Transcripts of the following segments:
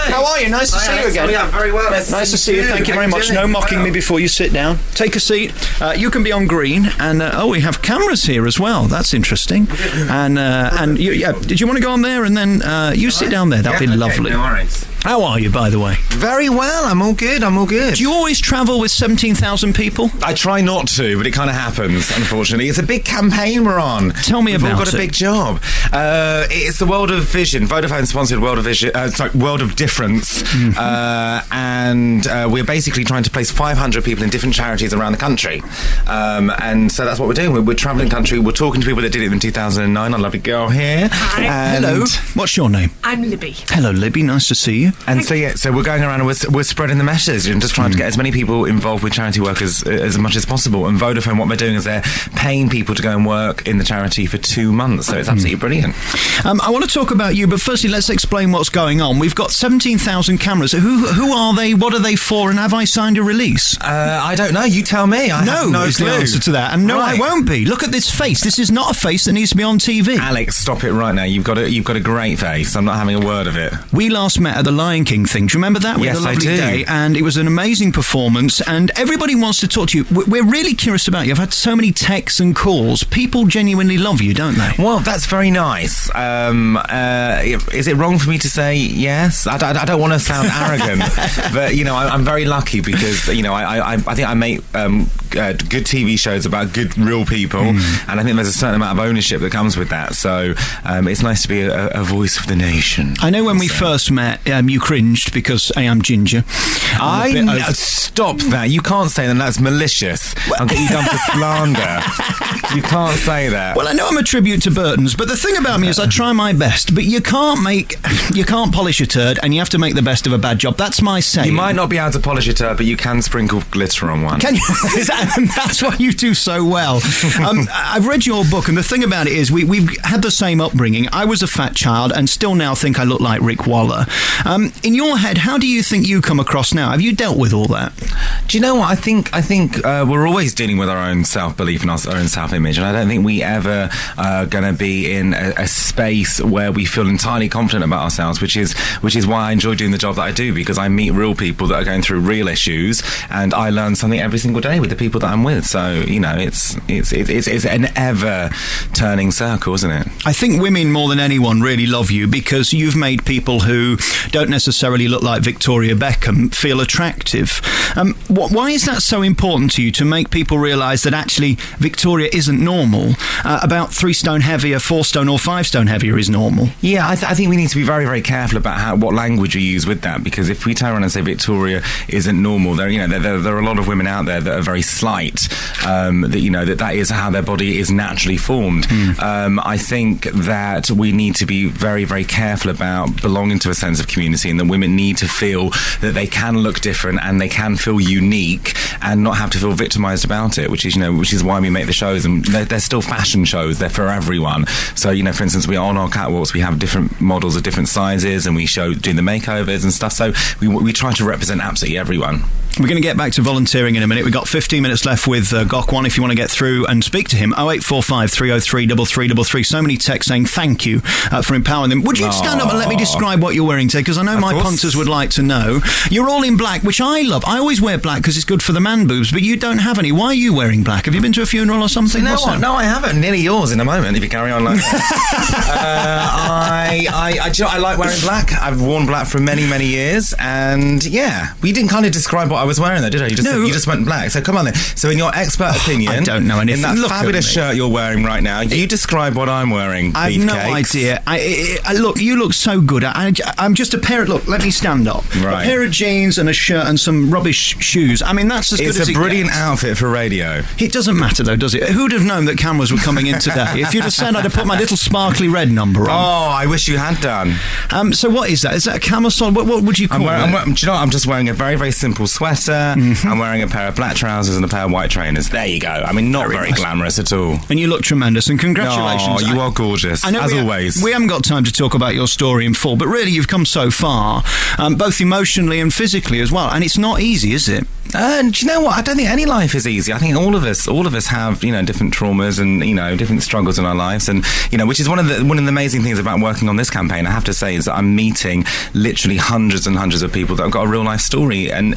How are you? Nice to see you again. Yeah, very well. Nice to see you. Thank you very much. No mocking me before you sit down. Take a seat. You can be on green, and we have cameras here as well. That's interesting. And did you want to go on there, and then you sit down there? That'd be lovely. No worries. How are you, by the way? Very well. I'm all good. Do you always travel with 17,000 people? I try not to, but it kind of happens, unfortunately. It's a big campaign we're on. Tell me about it. We've all got a big job. It's the World of Vision. Vodafone sponsored World of Vision. World of Difference. And we're basically trying to place 500 people in different charities around the country. And so that's what we're doing. We're travelling country. We're talking to people that did it in 2009. Our lovely girl here. Hi. Hello. What's your name? I'm Libby. Hello, Libby. Nice to see you. And so we're going around and we're spreading the message and just trying to get as many people involved with charity work as much as possible. And Vodafone, what they're doing is they're paying people to go and work in the charity for 2 months. So it's absolutely brilliant. I want to talk about you, but firstly, let's explain what's going on. We've got 17,000 cameras. Who are they? What are they for? And have I signed a release? I don't know. You tell me. I have no is clue. the answer to that. And no, Right. I won't be. Look at this face. This is not a face that needs to be on TV. Alex, stop it right now. You've got a great face. I'm not having a word of it. We last met at the Lion King thing. Do you remember that? We Yes, had a lovely I do. day, and it was an amazing performance, and everybody wants to talk to you. We're really curious about you. I've had so many texts and calls. People genuinely love you, don't they? Well, that's very nice. Is it wrong for me to say yes? I don't want to sound arrogant, but, I'm very lucky because, I think I make good TV shows about good, real people, and I think there's a certain amount of ownership that comes with that. So it's nice to be a voice of the nation. I know when we first met, you cringed because I am ginger. Stop that. You can't say that. That's malicious. I'll get you done for slander. You can't say that. Well, I know I'm a tribute to Burton's, but the thing about me is I try my best, but you can't polish a turd, and you have to make the best of a bad job. That's my saying. You might not be able to polish a turd, but you can sprinkle glitter on one. Can you? That's what you do so well. I've read your book, and the thing about it is we've had the same upbringing. I was a fat child and still now think I look like Rick Waller. In your head, how do you think you come across now? Have you dealt with all that? Do you know what? I think we're always dealing with our own self-belief and our own self-image, and I don't think we ever are going to be in a space where we feel entirely confident about ourselves, which is why I enjoy doing the job that I do, because I meet real people that are going through real issues, and I learn something every single day with the people that I'm with. So it's an ever turning circle, isn't it? I think women more than anyone really love you because you've made people who don't necessarily look like Victoria Beckham feel attractive. Why is that so important to you, to make people realise that actually Victoria isn't normal? About 3 stone heavier, 4 stone or 5 stone heavier is normal. Yeah, I think we need to be very, very careful about what language we use with that, because if we turn around and say Victoria isn't normal, there are a lot of women out there that are very slight, that is how their body is naturally formed. I think that we need to be very, very careful about belonging to a sense of community, and that women need to feel that they can look different and they can feel unique and not have to feel victimised about it, which is why we make the shows, and they're still fashion shows. They're for everyone. So, for instance, we are on our catwalks, we have different models of different sizes, and we do the makeovers and stuff. So we try to represent absolutely everyone. We're going to get back to volunteering in a minute. We've got 15 minutes left with Gok Wan if you want to get through and speak to him. 0845 303 3333. So many texts saying thank you for empowering them. Would you stand up and let me describe what you're wearing today? Because I know my punters would like to know. You're all in black, which I love. I always wear black because it's good for the man boobs, but you don't have any. Why are you wearing black? Have you been to a funeral or something? No, I haven't. Nearly yours in a moment, if you carry on like that. I like wearing black. I've worn black for many, many years, and yeah, we didn't kind of describe what I was wearing though, did I? You just went black. So come on then. So in your expert opinion, I don't know anything. In that fabulous shirt you're wearing right now, you describe what I'm wearing. I've no idea. Look, you look so good. I'm just a pair of... Look, let me stand up. Right. A pair of jeans and a shirt and some rubbish shoes. I mean, that's as good as it gets. It's a brilliant outfit for radio. It doesn't matter though, does it? Who'd have known that cameras were coming in today? If you'd have said, I'd have put my little sparkly red number on. Oh, I wish you had done. So what is that? Is that a camisole? What would you call it? Do you know what? I'm just wearing a very, very simple sweater. I'm wearing a pair of black trousers and a pair of white trainers. There you go. I mean, not very nice. Glamorous at all. And you look tremendous, and congratulations. Oh, you are gorgeous, as always. We haven't got time to talk about your story in full, but really you've come so far, both emotionally and physically as well, and it's not easy, is it? And do you know what? I don't think any life is easy. I think all of us have, different traumas and, different struggles in our lives. And, which is one of the amazing things about working on this campaign, I have to say, is that I'm meeting literally hundreds and hundreds of people that have got a real life story. And,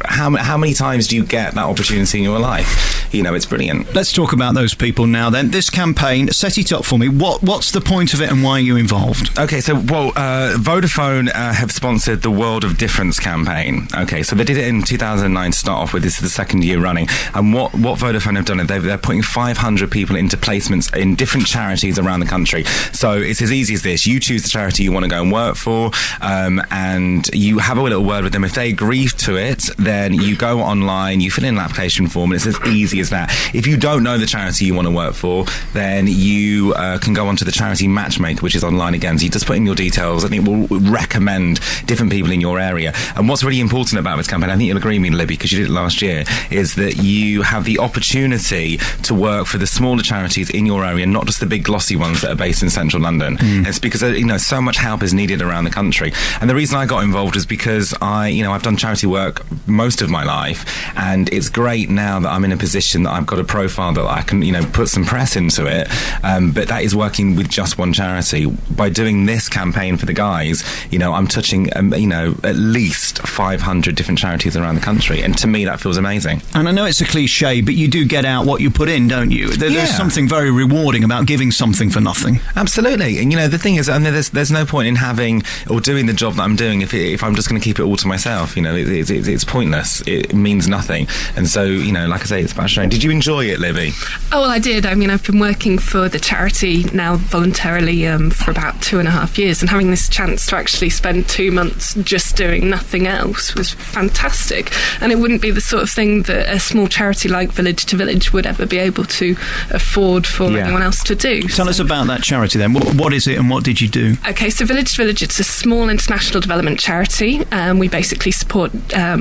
how many times do you get that opportunity in your life? It's brilliant. Let's talk about those people now then. This campaign, set it up for me. What's the point of it and why are you involved? Okay, so, Vodafone have sponsored the World of Difference campaign. Okay, so they did it in 2009 to start off with. This is the second year running. And what Vodafone have done is they're putting 500 people into placements in different charities around the country. So it's as easy as this. You choose the charity you want to go and work for, and you have a little word with them. If they agree to it, then you go online, you fill in an application form, and it's as easy as that. If you don't know the charity you want to work for, then you can go onto the charity matchmaker, which is online again. So you just put in your details, and it will recommend different people in your area. And what's really important about this campaign, I think you'll agree with me, Libby, because you did it last year, is that you have the opportunity to work for the smaller charities in your area, not just the big glossy ones that are based in central London. It's because so much help is needed around the country. And the reason I got involved is because I've done charity work most of my life, and it's great now that I'm in a position that I've got a profile that I can put some press into it, but that is working with just one charity. By doing this campaign for the guys, I'm touching at least 500 different charities around the country, and to me that feels amazing. And I know it's a cliche, but you do get out what you put in, don't you? There's something very rewarding about giving something for nothing. Absolutely. And the thing is, there's no point in having or doing the job that I'm doing if I'm just going to keep it all to myself. It's pointless. It means nothing. And so, like I say, it's about sharing. Did you enjoy it, Libby? Oh, well, I did. I mean, I've been working for the charity now voluntarily for about 2.5 years, and having this chance to actually spend 2 months just doing nothing else was fantastic. And it wouldn't be the sort of thing that a small charity like Village to Village would ever be able to afford for anyone else to do. Tell us about that charity then. What is it and what did you do? Okay, so Village to Village, it's a small international development charity. We basically support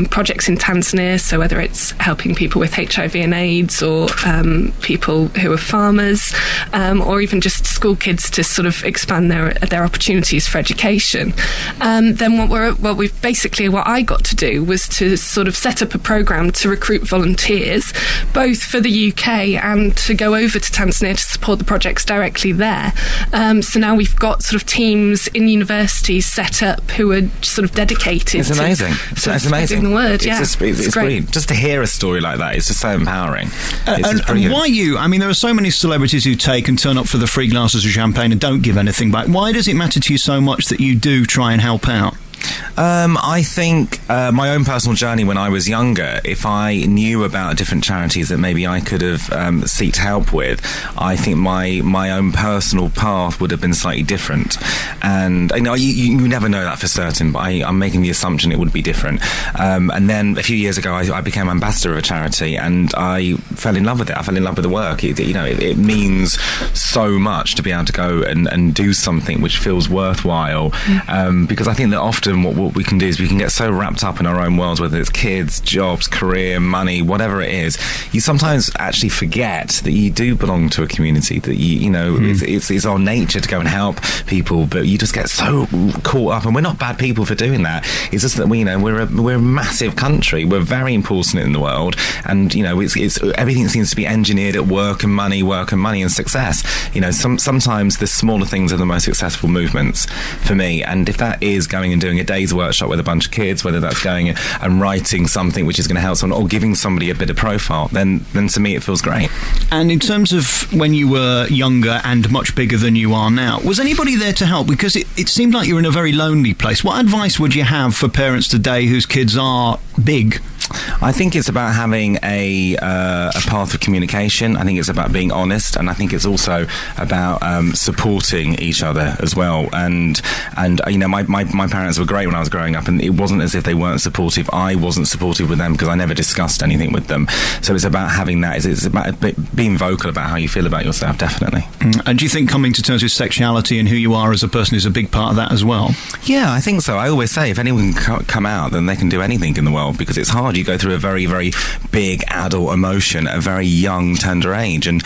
projects in Tanzania, so whether it's helping people with HIV and AIDS or people who are farmers, or even just school kids to sort of expand their opportunities for education. Then what I got to do was to sort of set up a programme to recruit volunteers, both for the UK and to go over to Tanzania to support the projects directly there. So now we've got sort of teams in universities set up who are sort of dedicated. It's amazing. It's amazing. The word, it's brilliant. Just to hear a story like that is just so empowering. And why you? I mean, there are so many celebrities who take and turn up for the free glasses of champagne and don't give anything back. Why does it matter to you so much that you do try and help out? I think my own personal journey when I was younger, if I knew about different charities that maybe I could have sought help with, I think my own personal path would have been slightly different. And you never know that for certain, but I'm making the assumption it would be different. And then a few years ago, I became ambassador of a charity, and I fell in love with it. I fell in love with the work. It means so much to be able to go and do something which feels worthwhile, because I think that often what we can do is we can get so wrapped up in our own worlds, whether it's kids, jobs, career, money, whatever it is. You sometimes actually forget that you do belong to a community, that it's our nature to go and help people, but you just get so caught up, and we're not bad people for doing that. It's just that we're a massive country. We're very important in the world, and it's everything seems to be engineered at work and money and success. Sometimes the smaller things are the most successful movements for me, and if that is going and doing a day's workshop with a bunch of kids, whether that's going and writing something which is going to help someone or giving somebody a bit of profile, then to me it feels great. And in terms of when you were younger and much bigger than you are now, was anybody there to help? Because it seemed like you were in a very lonely place. What advice would you have for parents today whose kids are big? I think it's about having a path of communication. I think it's about being honest, and I think it's also about supporting each other as well. And my parents were great when I was growing up, and it wasn't as if they weren't supportive. I wasn't supportive with them because I never discussed anything with them. So it's about having that. It's about being vocal about how you feel about yourself, definitely. And do you think coming to terms with sexuality and who you are as a person is a big part of that as well? Yeah, I think so. I always say if anyone can come out, then they can do anything in the world, because it's hard. child, you go through a very, very big adult emotion at a very young, tender age, and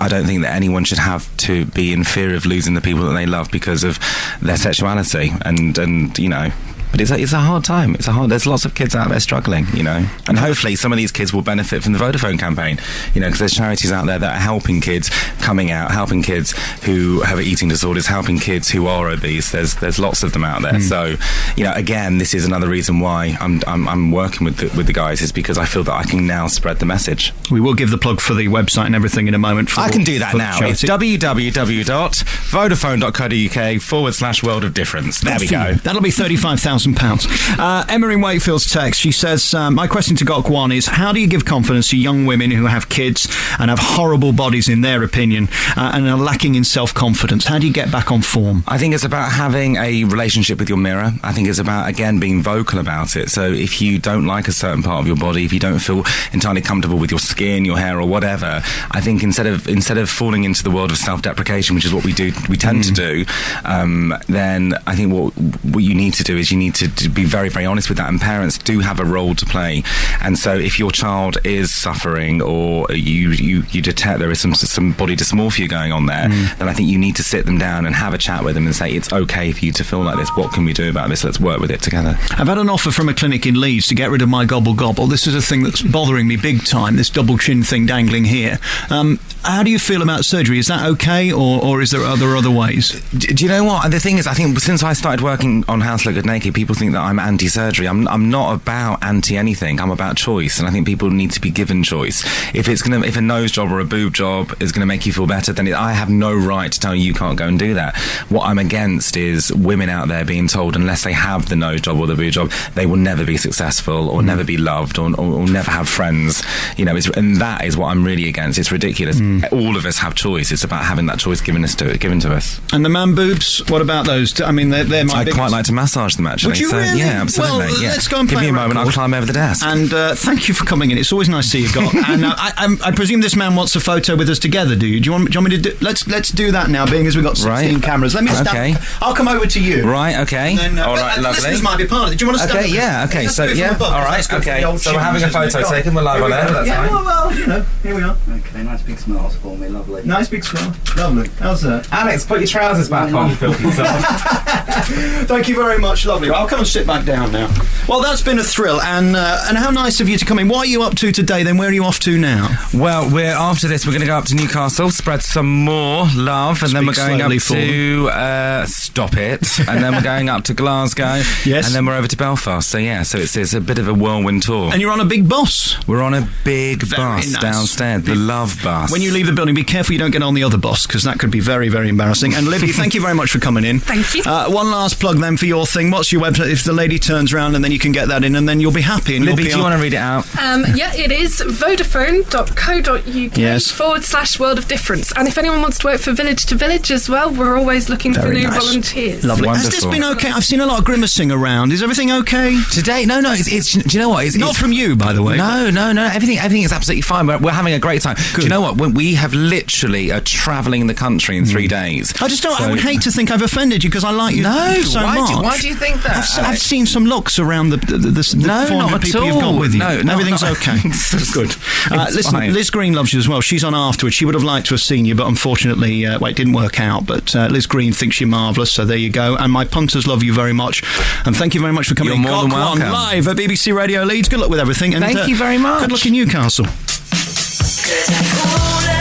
I don't think that anyone should have to be in fear of losing the people that they love because of their sexuality, and you know. But it's a hard time. There's lots of kids out there struggling, you know. And hopefully some of these kids will benefit from the Vodafone campaign, you know, because there's charities out there that are helping kids coming out, helping kids who have eating disorders, helping kids who are obese. There's lots of them out there. So, you know, again, this is another reason why I'm working with the guys, is because I feel that I can now spread the message. We will give the plug for the website and everything in a moment. I can do that now. It's www.vodafone.co.uk/world of difference. There we go. That'll be £35,000. Emma in Wakefield's text, she says, my question to Gok Wan is, how do you give confidence to young women who have kids and have horrible bodies in their opinion and are lacking in self-confidence? How do you get back on form? I think it's about having a relationship with your mirror. I think it's about, again, being vocal about it. So if you don't like a certain part of your body, if you don't feel entirely comfortable with your skin, your hair or whatever, I think instead of falling into the world of self-deprecation, which is what we tend to do, then I think what you need to do is you need to be very, very honest with that, and parents do have a role to play. And so if your child is suffering, or you detect there is some body dysmorphia going on there, then I think you need to sit them down and have a chat with them and say, it's okay for you to feel like this, what can we do about this, let's work with it together. I've had an offer from a clinic in Leeds to get rid of my gobble. This is a thing that's bothering me big time, this double chin thing dangling here. How do you feel about surgery? Is that okay, or is there other ways? Do you know what? The thing is, I think since I started working on House Look Good Naked, people think that I'm anti-surgery. I'm not about anti-anything. I'm about choice, and I think people need to be given choice. If a nose job or a boob job is going to make you feel better, then I have no right to tell you can't go and do that. What I'm against is women out there being told unless they have the nose job or the boob job, they will never be successful or never be loved or never have friends. You know, and that is what I'm really against. It's ridiculous. All of us have choice. It's about having that choice given to us. And the man boobs, what about those? I mean, they're my I'd quite like to massage them, actually. Would you really? Yeah, absolutely. Well, yeah. let's go and play Give me a moment, I'll climb over the desk. And thank you for coming in. It's always nice to see you, Gok. And I presume this man wants a photo with us together, do you? Do you want me to do... Let's do that now, being as we've got 16 cameras. Let me stand... Okay. I'll come over to you. Right, okay. Then, all right, lovely. This might be part of it. Do you want to stand... Okay, yeah, okay. So, yeah, all right, okay. So we're having a photo taken. We're live on air. That's yeah, fine. well, you know, here we are. Okay, nice big smiles for me, lovely. Nice big smile. Lovely. How's that? Alex, put your trousers back on, you filthy son. Thank you very much, lovely. I'll come and sit back down now. Well, that's been a thrill, and how nice of you to come in. What are you up to today, then? Where are you off to now? Well, after this, we're going to go up to Newcastle, spread some more love, and then we're going up to... stop it. And then we're going up to Glasgow. Yes. And then we're over to Belfast. So, yeah, so it's a bit of a whirlwind tour. And you're on a big bus. We're on a big bus nice. downstairs, the Love Bus. When you leave the building, be careful you don't get on the other bus, because that could be very, very embarrassing. And Libby, thank you very much for coming in. Thank you. One last plug then for your thing. What's your website? If the lady turns around, and then you can get that in, and then you'll be happy. And Libby, do you want to read it out? Yeah, it is vodafone.co.uk yes. /world of difference. And if anyone wants to work for Village to Village as well, we're always looking for new volunteers. Lovely. Wonderful. Has this been okay? I've seen a lot of grimacing around. Is everything okay? Today? No, it's do you know what? It's not from you, by the way. No. Everything is absolutely fine. We're having a great time. Good. Do you know what? We have literally travelling the country in 3 days. I just don't. I would hate to think I've offended you because I like you so much. Why do you think that? I've seen some looks around the 400 people you've got with you. No, everything's okay. Good. Listen, fine. Liz Green loves you as well. She's on afterwards. She would have liked to have seen you, but unfortunately, it didn't work out. But Liz Green thinks you're marvellous, so there you go. And my punters love you very much. And thank you very much for coming in. You're more than welcome. Live at BBC Radio Leeds. Good luck with everything. And thank you very much. Good luck in Newcastle. Cause I'm cool.